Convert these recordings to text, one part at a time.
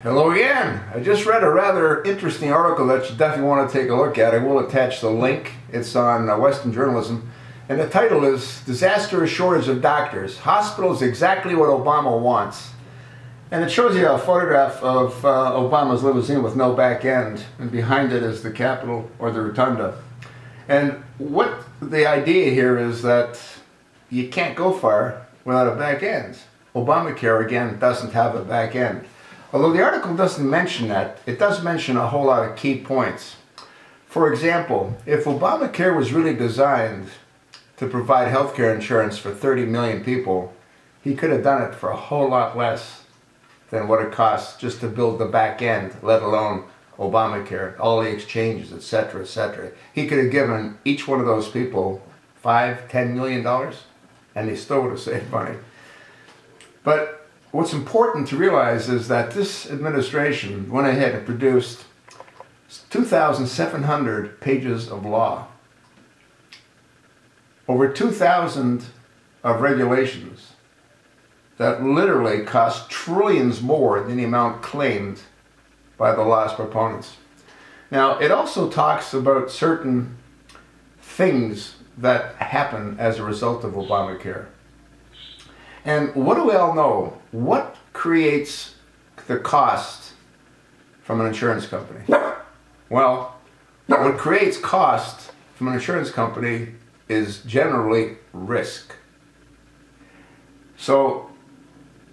Hello again. I just read a rather interesting article that you definitely want to take a look at. I will attach the link. It's on Western Journalism. And the title is Disastrous Shortage of Doctors. Hospitals Exactly What Obama Wants. And it shows you a photograph of Obama's limousine with no back end. And behind it is the Capitol, or the Rotunda. And what the idea here is that you can't go far without a back end. Obamacare, again, doesn't have a back end. Although the article doesn't mention that, it does mention a whole lot of key points. For example, if Obamacare was really designed to provide health care insurance for 30 million people, he could have done it for a whole lot less than what it costs just to build the back end, let alone Obamacare, all the exchanges, etc., etc. He could have given each one of those people $5–10 million, and they still would have saved money. But what's important to realize is that this administration went ahead and produced 2,700 pages of law, over 2,000 of regulations that literally cost trillions more than the amount claimed by the law's proponents. Now, it also talks about certain things that happen as a result of Obamacare. And what do we all know? What creates the cost from an insurance company? Well, what creates cost from an insurance company is generally risk. So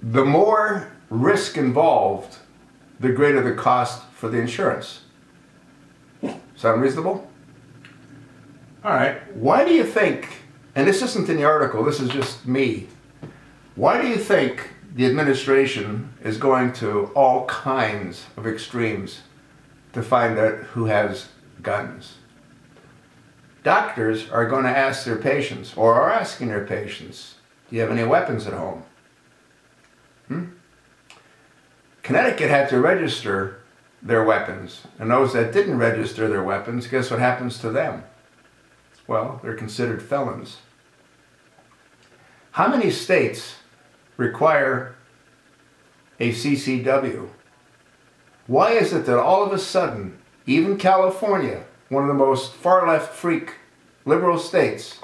the more risk involved, the greater the cost for the insurance. Sound reasonable? All right, why do you think, and this isn't in the article, this is just me, why do you think the administration is going to all kinds of extremes to find out who has guns? Doctors are going to ask their patients, or are asking their patients, do you have any weapons at home? Connecticut had to register their weapons, and those that didn't register their weapons, guess what happens to them? Well, they're considered felons. How many states require a CCW? Why is it that all of a sudden, even California, one of the most far-left freak liberal states,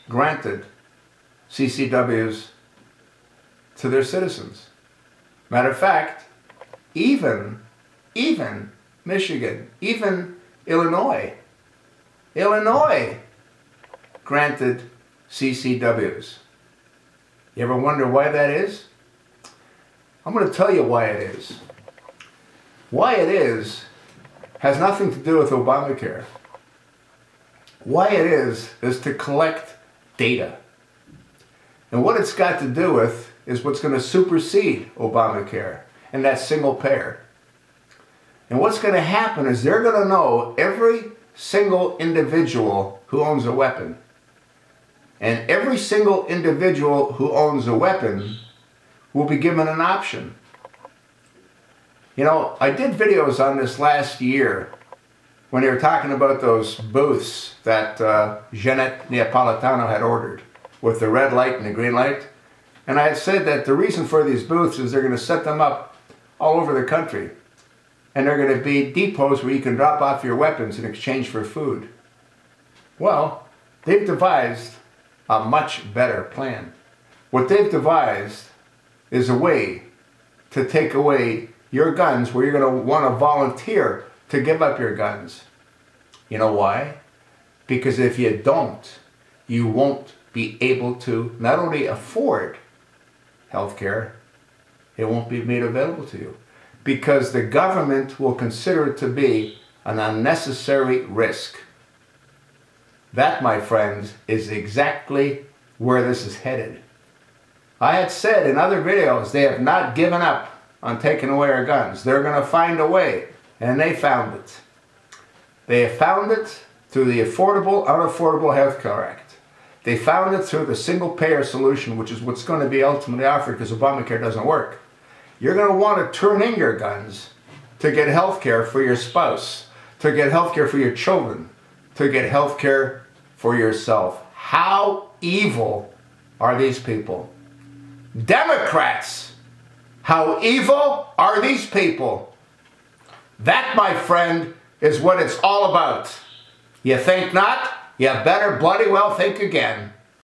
granted CCWs to their citizens? Matter of fact, even Michigan, even Illinois granted CCWs. You ever wonder why that is? I'm going to tell you why it is. Why it is has nothing to do with Obamacare. Why it is to collect data. And what it's got to do with is what's going to supersede Obamacare, and that's single payer. And what's going to happen is they're going to know every single individual who owns a weapon. And every single individual who owns a weapon will be given an option. You know, I did videos on this last year when they were talking about those booths that Jeanette Neapolitano had ordered with the red light and the green light. And I had said that the reason for these booths is they're going to set them up all over the country. And they're going to be depots where you can drop off your weapons in exchange for food. Well, they've devised a much better plan. What they've devised is a way to take away your guns where you're going to want to volunteer to give up your guns. You know why? Because if you don't, you won't be able to not only afford health care, it won't be made available to you. Because the government will consider it to be an unnecessary risk. That, my friends, is exactly where this is headed. I had said in other videos, they have not given up on taking away our guns. They're going to find a way, and they found it. They have found it through the Affordable Unaffordable Health Care Act. They found it through the single-payer solution, which is what's going to be ultimately offered because Obamacare doesn't work. You're going to want to turn in your guns to get health care for your spouse, to get health care for your children, to get health care for yourself. How evil are these people? Democrats How evil are these people? That, my friend, is what it's all about. You think not? You better bloody well think again.